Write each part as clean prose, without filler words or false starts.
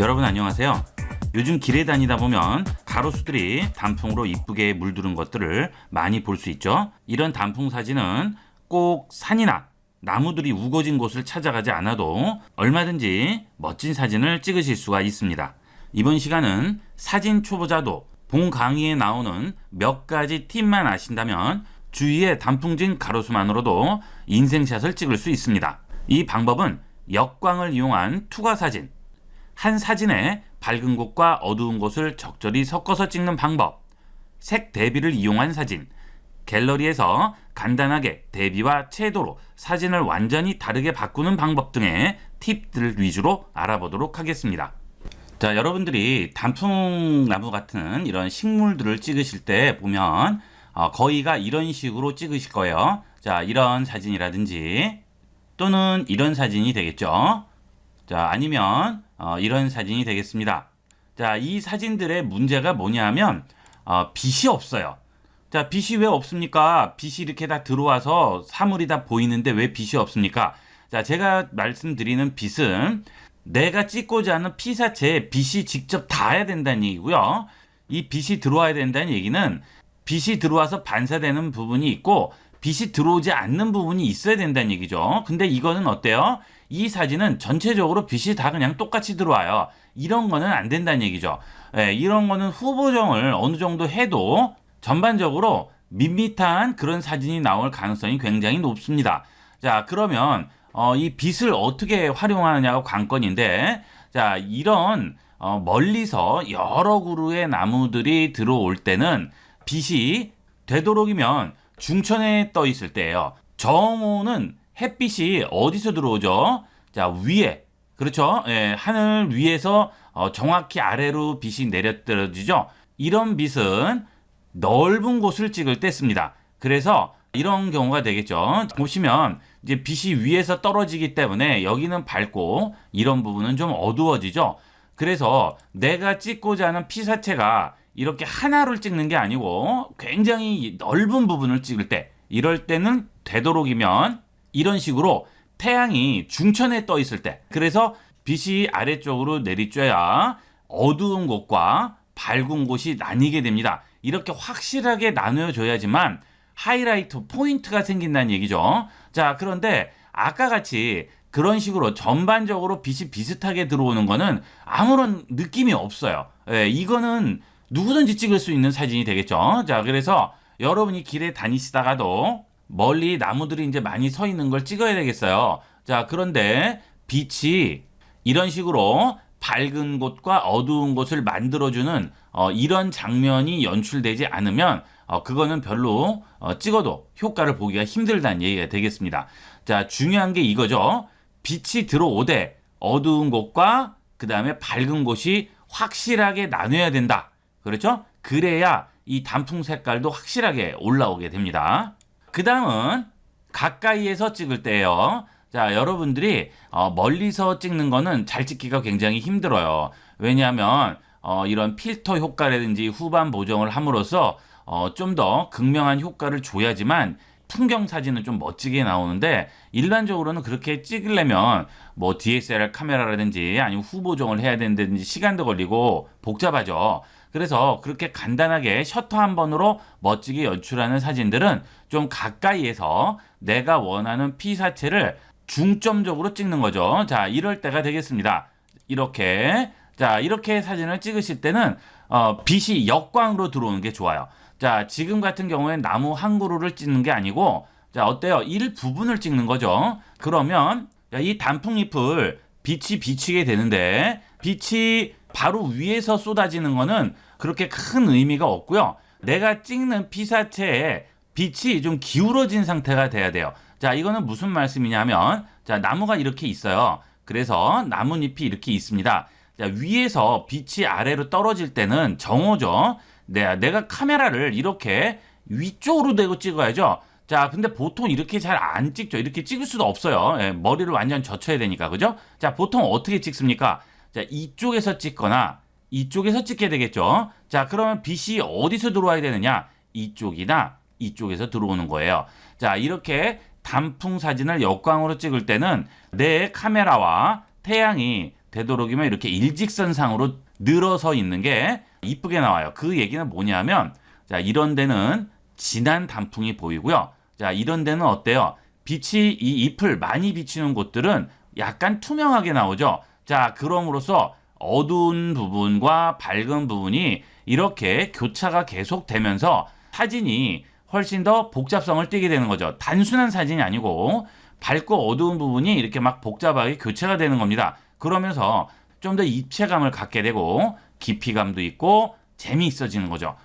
여러분 안녕하세요. 요즘 길에 다니다 보면 가로수들이 단풍으로 이쁘게 물들은 것들을 많이 볼 수 있죠. 이런 단풍 사진은 꼭 산이나 나무들이 우거진 곳을 찾아가지 않아도 얼마든지 멋진 사진을 찍으실 수가 있습니다. 이번 시간은 사진 초보자도 본 강의에 나오는 몇 가지 팁만 아신다면 주위의 단풍진 가로수만으로도 인생샷을 찍을 수 있습니다. 이 방법은 역광을 이용한 투과 사진, 한 사진에 밝은 곳과 어두운 곳을 적절히 섞어서 찍는 방법, 색 대비를 이용한 사진, 갤러리에서 간단하게 대비와 채도로 사진을 완전히 다르게 바꾸는 방법 등의 팁들 위주로 알아보도록 하겠습니다. 자, 여러분들이 단풍나무 같은 이런 식물들을 찍으실 때 보면 거의가 이런 식으로 찍으실 거예요. 자, 이런 사진이라든지 또는 이런 사진이 되겠죠. 자, 아니면 이런 사진이 되겠습니다. 자, 이 사진들의 문제가 뭐냐면 빛이 없어요. 자, 빛이 왜 없습니까? 빛이 이렇게 다 들어와서 사물이 다 보이는데 왜 빛이 없습니까? 자, 제가 말씀드리는 빛은 내가 찍고자 하는 피사체에 빛이 직접 닿아야 된다는 얘기고요. 이 빛이 들어와야 된다는 얘기는 빛이 들어와서 반사되는 부분이 있고 빛이 들어오지 않는 부분이 있어야 된다는 얘기죠. 근데 이거는 어때요? 이 사진은 전체적으로 빛이 다 그냥 똑같이 들어와요. 이런 거는 안 된다는 얘기죠. 이런 거는 후보정을 어느 정도 해도 전반적으로 밋밋한 그런 사진이 나올 가능성이 굉장히 높습니다. 자, 그러면 이 빛을 어떻게 활용하느냐가 관건인데, 자, 이런 멀리서 여러 그루의 나무들이 들어올 때는 빛이 되도록이면 중천에 떠 있을 때예요. 정오는 햇빛이 어디서 들어오죠? 자, 위에. 그렇죠? 하늘 위에서 정확히 아래로 빛이 내려떨어지죠. 이런 빛은 넓은 곳을 찍을 때 씁니다. 그래서 이런 경우가 되겠죠. 보시면 이제 빛이 위에서 떨어지기 때문에 여기는 밝고 이런 부분은 좀 어두워지죠. 그래서 내가 찍고자 하는 피사체가 이렇게 하나를 찍는 게 아니고 굉장히 넓은 부분을 찍을 때, 이럴 때는 되도록이면 이런 식으로 태양이 중천에 떠 있을 때, 그래서 빛이 아래쪽으로 내리쬐야 어두운 곳과 밝은 곳이 나뉘게 됩니다. 이렇게 확실하게 나누어줘야지만 하이라이트 포인트가 생긴다는 얘기죠. 자, 그런데 아까 같이 그런 식으로 전반적으로 빛이 비슷하게 들어오는 거는 아무런 느낌이 없어요. 이거는 누구든지 찍을 수 있는 사진이 되겠죠. 자, 그래서 여러분이 길에 다니시다가도 멀리 나무들이 이제 많이 서 있는 걸 찍어야 되겠어요. 자, 그런데 빛이 이런 식으로 밝은 곳과 어두운 곳을 만들어주는 이런 장면이 연출되지 않으면 그거는 별로 찍어도 효과를 보기가 힘들다는 얘기가 되겠습니다. 자, 중요한 게 이거죠. 빛이 들어오되 어두운 곳과 그 다음에 밝은 곳이 확실하게 나눠야 된다. 그렇죠? 그래야 이 단풍 색깔도 확실하게 올라오게 됩니다. 그 다음은 가까이에서 찍을 때예요. 자, 여러분들이 멀리서 찍는 거는 잘 찍기가 굉장히 힘들어요. 왜냐하면 이런 필터 효과라든지 후반 보정을 함으로써 좀 더 극명한 효과를 줘야지만 풍경 사진은 좀 멋지게 나오는데, 일반적으로는 그렇게 찍으려면 뭐 DSLR 카메라라든지 아니면 후보정을 해야 된다든지 시간도 걸리고 복잡하죠. 그래서 그렇게 간단하게 셔터 한 번으로 멋지게 연출하는 사진들은 좀 가까이에서 내가 원하는 피사체를 중점적으로 찍는 거죠. 자, 이럴 때가 되겠습니다. 이렇게. 자, 이렇게 사진을 찍으실 때는 빛이 역광으로 들어오는 게 좋아요. 자, 지금 같은 경우엔 나무 한 그루를 찍는 게 아니고, 자, 어때요? 일부분을 찍는 거죠. 그러면 이 단풍잎을 빛이 비치게 되는데, 빛이 바로 위에서 쏟아지는 거는 그렇게 큰 의미가 없고요. 내가 찍는 피사체에 빛이 좀 기울어진 상태가 돼야 돼요. 자, 이거는 무슨 말씀이냐면, 자, 나무가 이렇게 있어요. 그래서 나뭇잎이 이렇게 있습니다. 자, 위에서 빛이 아래로 떨어질 때는 정오죠. 내가 카메라를 이렇게 위쪽으로 대고 찍어야죠. 자, 근데 보통 이렇게 잘 안 찍죠. 이렇게 찍을 수도 없어요. 머리를 완전 젖혀야 되니까, 그죠? 자, 보통 어떻게 찍습니까? 자, 이쪽에서 찍거나 이쪽에서 찍게 되겠죠. 자, 그러면 빛이 어디서 들어와야 되느냐? 이쪽이나 이쪽에서 들어오는 거예요. 자, 이렇게 단풍 사진을 역광으로 찍을 때는 내 카메라와 태양이 되도록이면 이렇게 일직선상으로 늘어서 있는 게 이쁘게 나와요. 그 얘기는 뭐냐면, 자, 이런 데는 진한 단풍이 보이고요. 자, 이런 데는 어때요? 빛이 이 잎을 많이 비치는 곳들은 약간 투명하게 나오죠. 자, 그럼으로써 어두운 부분과 밝은 부분이 이렇게 교차가 계속되면서 사진이 훨씬 더 복잡성을 띠게 되는 거죠. 단순한 사진이 아니고 밝고 어두운 부분이 이렇게 막 복잡하게 교체가 되는 겁니다. 그러면서 좀 더 입체감을 갖게 되고 깊이감도 있고 재미있어지는 거죠.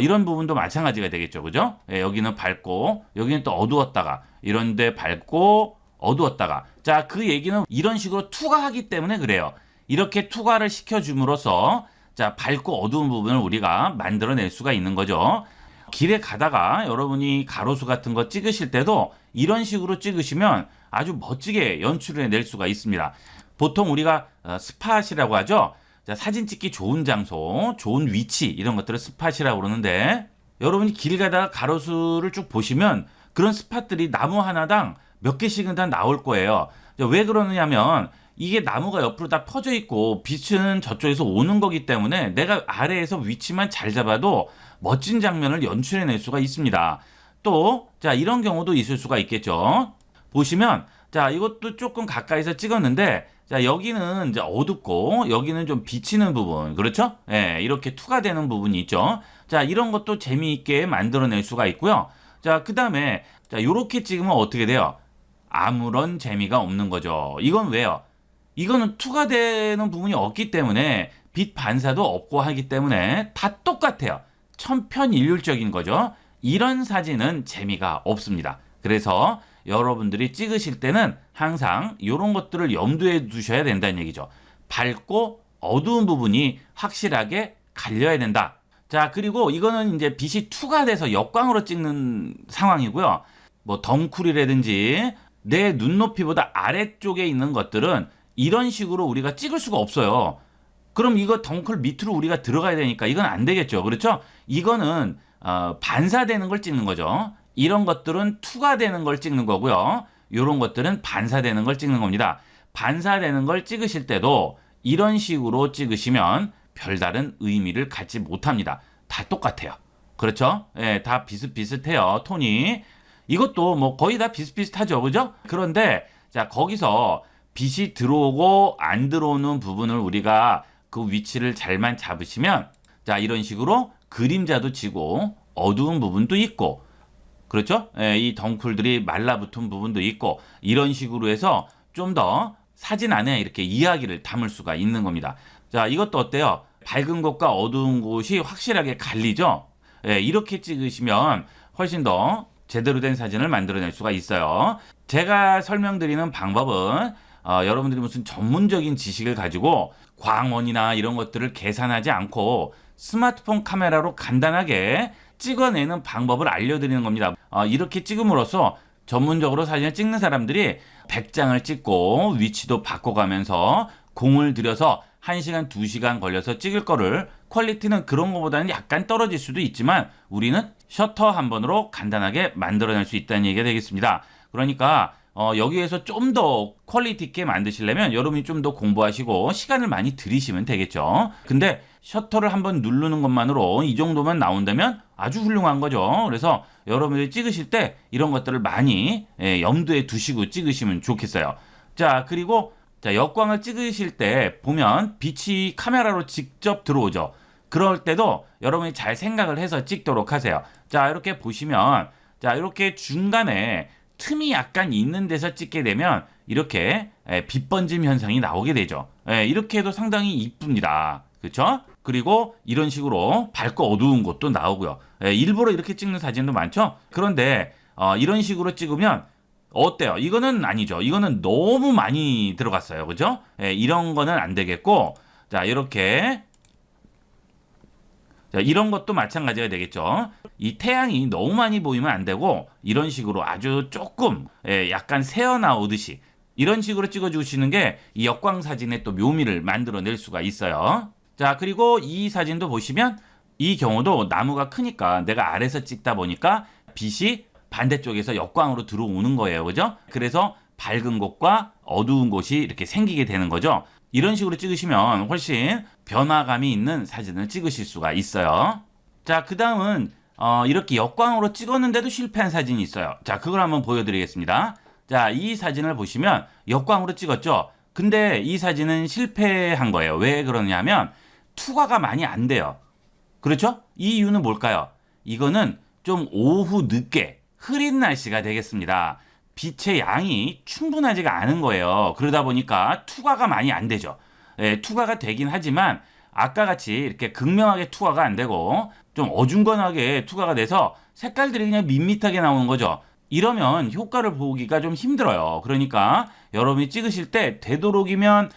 이런 부분도 마찬가지가 되겠죠. 그죠? 예, 여기는 밝고 여기는 또 어두웠다가 이런데 밝고 어두웠다가 자, 그 얘기는 이런 식으로 투과하기 때문에 그래요. 이렇게 투과를 시켜줌으로써 자, 밝고 어두운 부분을 우리가 만들어낼 수가 있는 거죠. 길에 가다가 여러분이 가로수 같은 거 찍으실 때도 이런 식으로 찍으시면 아주 멋지게 연출을 해낼 수가 있습니다. 보통 우리가 스팟이라고 하죠. 자, 사진 찍기 좋은 장소, 좋은 위치 이런 것들을 스팟이라고 그러는데 여러분이 길 가다가 가로수를 쭉 보시면 그런 스팟들이 나무 하나당 몇 개씩은 다 나올 거예요. 왜 그러느냐면 이게 나무가 옆으로 다 퍼져 있고 빛은 저쪽에서 오는 거기 때문에 내가 아래에서 위치만 잘 잡아도 멋진 장면을 연출해낼 수가 있습니다. 또, 자, 이런 경우도 있을 수가 있겠죠. 보시면, 자, 이것도 조금 가까이서 찍었는데, 자, 여기는 이제 어둡고, 여기는 좀 비치는 부분, 그렇죠? 예, 이렇게 투과되는 부분이 있죠. 자, 이런 것도 재미있게 만들어낼 수가 있고요. 자, 그 다음에, 자, 요렇게 찍으면 어떻게 돼요? 아무런 재미가 없는 거죠. 이건 왜요? 이거는 투과되는 부분이 없기 때문에 빛 반사도 없고 하기 때문에 다 똑같아요. 천편일률적인 거죠. 이런 사진은 재미가 없습니다. 그래서 여러분들이 찍으실 때는 항상 이런 것들을 염두에 두셔야 된다는 얘기죠. 밝고 어두운 부분이 확실하게 갈려야 된다. 자, 그리고 이거는 이제 빛이 투과돼서 역광으로 찍는 상황이고요. 뭐 덩쿨이라든지 내 눈높이보다 아래쪽에 있는 것들은 이런 식으로 우리가 찍을 수가 없어요. 그럼 이거 덩쿨 밑으로 우리가 들어가야 되니까 이건 안 되겠죠. 그렇죠? 이거는 반사되는 걸 찍는 거죠. 이런 것들은 투과되는 걸 찍는 거고요. 이런 것들은 반사되는 걸 찍는 겁니다. 반사되는 걸 찍으실 때도 이런 식으로 찍으시면 별다른 의미를 갖지 못합니다. 다 똑같아요. 그렇죠? 예, 다 비슷비슷해요. 톤이. 이것도 뭐 거의 다 비슷비슷하죠. 그죠? 그런데 자, 거기서 빛이 들어오고 안 들어오는 부분을 우리가 그 위치를 잘만 잡으시면 자, 이런 식으로 그림자도 지고 어두운 부분도 있고 그렇죠? 예, 이 덩쿨들이 말라붙은 부분도 있고 이런 식으로 해서 좀 더 사진 안에 이렇게 이야기를 담을 수가 있는 겁니다. 자, 이것도 어때요? 밝은 곳과 어두운 곳이 확실하게 갈리죠? 예, 이렇게 찍으시면 훨씬 더 제대로 된 사진을 만들어낼 수가 있어요. 제가 설명드리는 방법은 여러분들이 무슨 전문적인 지식을 가지고 광원이나 이런 것들을 계산하지 않고 스마트폰 카메라로 간단하게 찍어내는 방법을 알려드리는 겁니다. 이렇게 찍음으로써 전문적으로 사진을 찍는 사람들이 100장을 찍고 위치도 바꿔가면서 공을 들여서 1시간, 2시간 걸려서 찍을 거를 퀄리티는 그런 것보다는 약간 떨어질 수도 있지만 우리는 셔터 한 번으로 간단하게 만들어낼 수 있다는 얘기가 되겠습니다. 그러니까 여기에서 좀 더 퀄리티 있게 만드시려면 여러분이 좀 더 공부하시고 시간을 많이 들이시면 되겠죠. 근데 셔터를 한번 누르는 것만으로 이 정도만 나온다면 아주 훌륭한 거죠. 그래서 여러분들이 찍으실 때 이런 것들을 많이 염두에 두시고 찍으시면 좋겠어요. 자, 그리고 자, 역광을 찍으실 때 보면 빛이 카메라로 직접 들어오죠. 그럴 때도 여러분이 잘 생각을 해서 찍도록 하세요. 자, 이렇게 보시면 자, 이렇게 중간에 틈이 약간 있는 데서 찍게 되면 이렇게 빛 번짐 현상이 나오게 되죠. 이렇게 해도 상당히 이쁩니다. 그렇죠? 그리고 이런 식으로 밝고 어두운 곳도 나오고요. 일부러 이렇게 찍는 사진도 많죠? 그런데 이런 식으로 찍으면 어때요? 이거는 아니죠. 이거는 너무 많이 들어갔어요. 그죠? 이런 거는 안 되겠고, 자, 이렇게. 자, 이런 것도 마찬가지가 되겠죠. 이 태양이 너무 많이 보이면 안 되고, 이런 식으로 아주 조금, 약간 새어나오듯이, 이런 식으로 찍어주시는 게 이 역광 사진의 또 묘미를 만들어낼 수가 있어요. 자, 그리고 이 사진도 보시면, 이 경우도 나무가 크니까 내가 아래서 찍다 보니까 빛이 반대쪽에서 역광으로 들어오는 거예요. 그죠? 그래서 밝은 곳과 어두운 곳이 이렇게 생기게 되는 거죠. 이런 식으로 찍으시면 훨씬 변화감이 있는 사진을 찍으실 수가 있어요. 자, 그 다음은 이렇게 역광으로 찍었는데도 실패한 사진이 있어요. 자, 그걸 한번 보여드리겠습니다. 자, 이 사진을 보시면 역광으로 찍었죠. 근데 이 사진은 실패한 거예요. 왜 그러냐면 투과가 많이 안 돼요. 그렇죠? 이 이유는 뭘까요? 이거는 좀 오후 늦게 흐린 날씨가 되겠습니다. 빛의 양이 충분하지가 않은 거예요. 그러다 보니까 투과가 많이 안 되죠. 예, 투과가 되긴 하지만 아까 같이 이렇게 극명하게 투과가 안 되고 좀 어중간하게 투과가 돼서 색깔들이 그냥 밋밋하게 나오는 거죠. 이러면 효과를 보기가 좀 힘들어요. 그러니까 여러분이 찍으실 때 되도록이면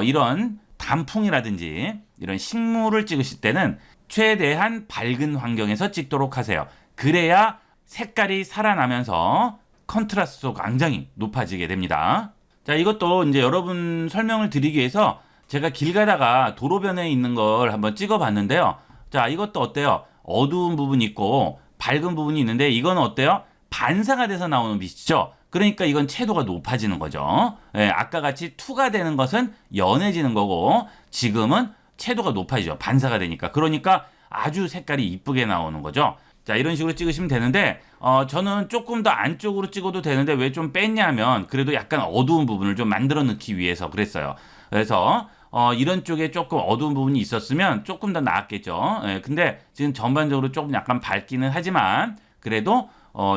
이런 단풍이라든지 이런 식물을 찍으실 때는 최대한 밝은 환경에서 찍도록 하세요. 그래야 색깔이 살아나면서 컨트라스트가 굉장히 높아지게 됩니다. 자, 이것도 이제 여러분 설명을 드리기 위해서 제가 길 가다가 도로변에 있는 걸 한번 찍어 봤는데요. 자, 이것도 어때요? 어두운 부분이 있고 밝은 부분이 있는데 이건 어때요? 반사가 돼서 나오는 빛이죠. 그러니까 이건 채도가 높아지는 거죠. 예, 아까 같이 투가 되는 것은 연해지는 거고 지금은 채도가 높아지죠. 반사가 되니까. 그러니까 아주 색깔이 이쁘게 나오는 거죠. 자, 이런 식으로 찍으시면 되는데 저는 조금 더 안쪽으로 찍어도 되는데 왜 좀 뺐냐면 그래도 약간 어두운 부분을 좀 만들어 넣기 위해서 그랬어요. 그래서 이런 쪽에 조금 어두운 부분이 있었으면 조금 더 나았겠죠. 예, 근데 지금 전반적으로 조금 약간 밝기는 하지만 그래도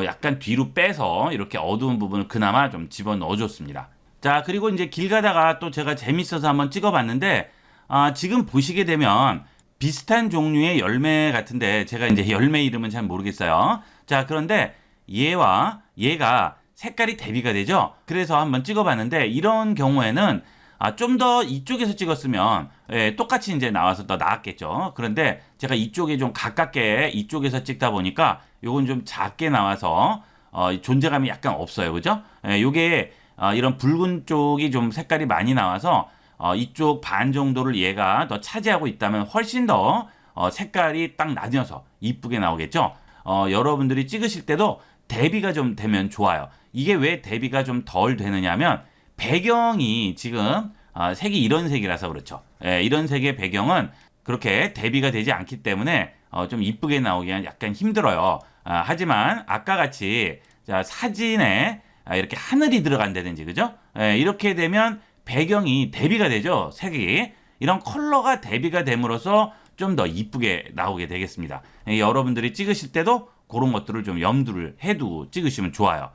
약간 뒤로 빼서 이렇게 어두운 부분을 그나마 좀 집어넣어 줬습니다. 자, 그리고 이제 길 가다가 또 제가 재밌어서 한번 찍어봤는데 지금 보시게 되면 비슷한 종류의 열매 같은데 제가 이제 열매 이름은 잘 모르겠어요. 자, 그런데 얘와 얘가 색깔이 대비가 되죠. 그래서 한번 찍어봤는데 이런 경우에는 좀 더 이쪽에서 찍었으면 똑같이 이제 나와서 더 나았겠죠. 그런데 제가 이쪽에 좀 가깝게 이쪽에서 찍다 보니까 요건 좀 작게 나와서 존재감이 약간 없어요. 그죠? 요게 이런 붉은 쪽이 좀 색깔이 많이 나와서 이쪽 반 정도를 얘가 더 차지하고 있다면 훨씬 더 색깔이 딱 나뉘어서 이쁘게 나오겠죠. 여러분들이 찍으실 때도 대비가 좀 되면 좋아요. 이게 왜 대비가 좀 덜 되느냐면 배경이 지금 색이 이런 색이라서 그렇죠. 이런 색의 배경은 그렇게 대비가 되지 않기 때문에 좀 이쁘게 나오기는 약간 힘들어요. 하지만 아까 같이 자, 사진에 이렇게 하늘이 들어간다든지 그죠? 이렇게 되면 배경이 대비가 되죠. 색이. 이런 컬러가 대비가 됨으로써 좀 더 이쁘게 나오게 되겠습니다. 여러분들이 찍으실 때도 그런 것들을 좀 염두를 해두고 찍으시면 좋아요.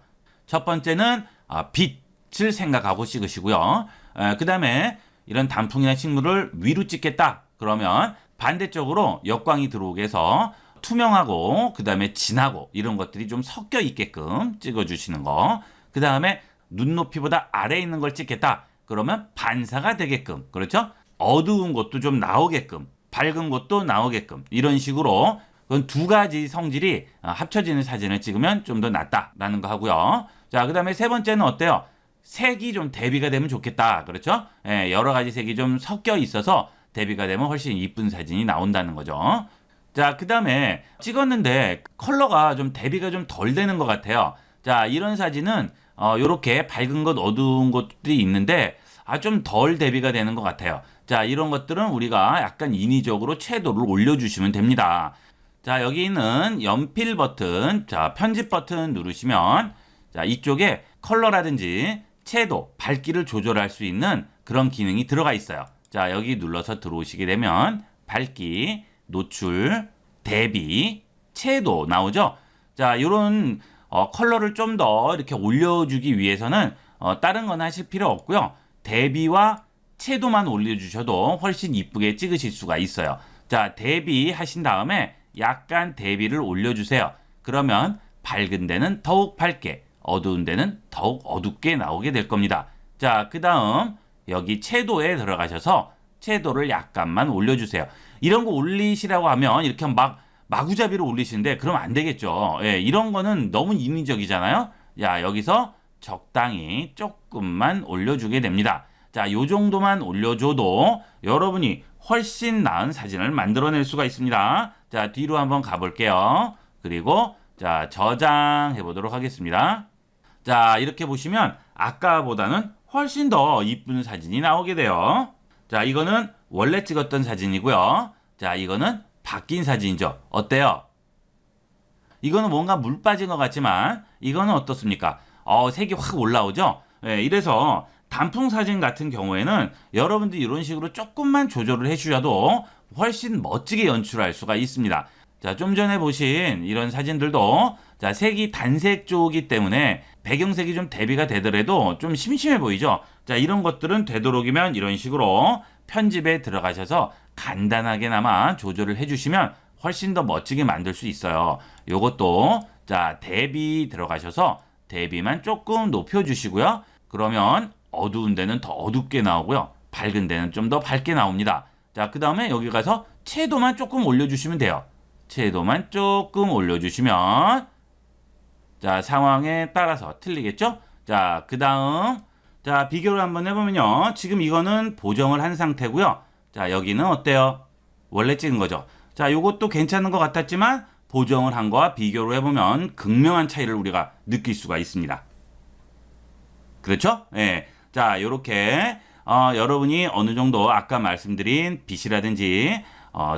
첫 번째는 빛을 생각하고 찍으시고요. 그 다음에 이런 단풍이나 식물을 위로 찍겠다. 그러면 반대쪽으로 역광이 들어오게 해서 투명하고 그 다음에 진하고 이런 것들이 좀 섞여 있게끔 찍어주시는 거. 그 다음에 눈높이보다 아래에 있는 걸 찍겠다. 그러면 반사가 되게끔, 그렇죠? 어두운 것도 좀 나오게끔, 밝은 것도 나오게끔 이런 식으로 그건 두 가지 성질이 합쳐지는 사진을 찍으면 좀 더 낫다라는 거 하고요. 자, 그 다음에 세 번째는 어때요? 색이 좀 대비가 되면 좋겠다. 그렇죠? 여러 가지 색이 좀 섞여 있어서 대비가 되면 훨씬 이쁜 사진이 나온다는 거죠. 자, 그 다음에 찍었는데 컬러가 좀 대비가 좀 덜 되는 것 같아요. 자, 이런 사진은 요렇게 밝은 것, 어두운 것들이 있는데 좀 덜 대비가 되는 것 같아요. 자, 이런 것들은 우리가 약간 인위적으로 채도를 올려주시면 됩니다. 자, 여기 있는 연필 버튼, 자, 편집 버튼 누르시면 자, 이쪽에 컬러라든지 채도, 밝기를 조절할 수 있는 그런 기능이 들어가 있어요. 자, 여기 눌러서 들어오시게 되면 밝기, 노출, 대비, 채도 나오죠? 자, 요런 컬러를 좀 더 이렇게 올려주기 위해서는 다른 건 하실 필요 없고요. 대비와 채도만 올려주셔도 훨씬 이쁘게 찍으실 수가 있어요. 자, 대비 하신 다음에 약간 대비를 올려주세요. 그러면 밝은 데는 더욱 밝게, 어두운 데는 더욱 어둡게 나오게 될 겁니다. 자, 그 다음 여기 채도에 들어가셔서 채도를 약간만 올려주세요. 이런 거 올리시라고 하면 이렇게 마구잡이로 올리시는데 그럼 안 되겠죠. 이런 거는 너무 인위적이잖아요. 야, 여기서 적당히 조금만 올려주게 됩니다. 자, 요 정도만 올려줘도 여러분이 훨씬 나은 사진을 만들어낼 수가 있습니다. 자, 뒤로 한번 가볼게요. 그리고 자, 저장해 보도록 하겠습니다. 자, 이렇게 보시면 아까보다는 훨씬 더 이쁜 사진이 나오게 돼요. 자, 이거는 원래 찍었던 사진이고요. 자, 이거는 바뀐 사진이죠. 어때요? 이거는 뭔가 물 빠진 것 같지만 이거는 어떻습니까? 색이 확 올라오죠? 예, 이래서 단풍 사진 같은 경우에는 여러분들이 이런 식으로 조금만 조절을 해주셔도 훨씬 멋지게 연출할 수가 있습니다. 자, 좀 전에 보신 이런 사진들도 자, 색이 단색 쪽이기 때문에 배경색이 좀 대비가 되더라도 좀 심심해 보이죠? 자, 이런 것들은 되도록이면 이런 식으로 편집에 들어가셔서 간단하게나마 조절을 해주시면 훨씬 더 멋지게 만들 수 있어요. 요것도 자, 대비 들어가셔서 대비만 조금 높여주시고요. 그러면 어두운 데는 더 어둡게 나오고요. 밝은 데는 좀 더 밝게 나옵니다. 자, 그 다음에 여기 가서 채도만 조금 올려주시면 돼요. 채도만 조금 올려주시면 자, 상황에 따라서 틀리겠죠? 자, 그 다음 자, 비교를 한번 해보면요. 지금 이거는 보정을 한 상태고요. 자, 여기는 어때요? 원래 찍은 거죠. 자, 요것도 괜찮은 것 같았지만 보정을 한 거와 비교를 해보면 극명한 차이를 우리가 느낄 수가 있습니다. 그렇죠? 예. 자, 요렇게 여러분이 어느 정도 아까 말씀드린 빛이라든지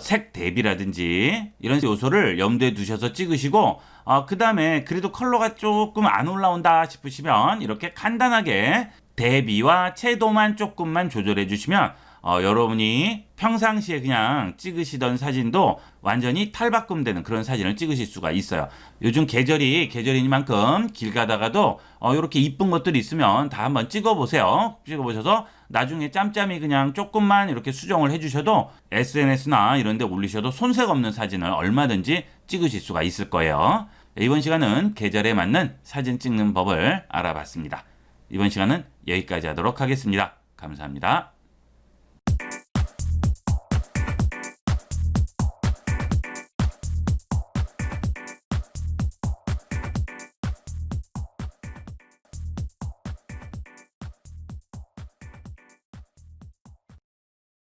색 대비라든지 이런 요소를 염두에 두셔서 찍으시고 그 다음에 그래도 컬러가 조금 안 올라온다 싶으시면 이렇게 간단하게 대비와 채도만 조금만 조절해 주시면 여러분이 평상시에 그냥 찍으시던 사진도 완전히 탈바꿈되는 그런 사진을 찍으실 수가 있어요. 요즘 계절이니만큼 길 가다가도 이렇게 이쁜 것들이 있으면 다 한번 찍어보세요. 찍어보셔서 나중에 짬짬이 그냥 조금만 이렇게 수정을 해주셔도 SNS나 이런 데 올리셔도 손색 없는 사진을 얼마든지 찍으실 수가 있을 거예요. 이번 시간은 계절에 맞는 사진 찍는 법을 알아봤습니다. 이번 시간은 여기까지 하도록 하겠습니다. 감사합니다.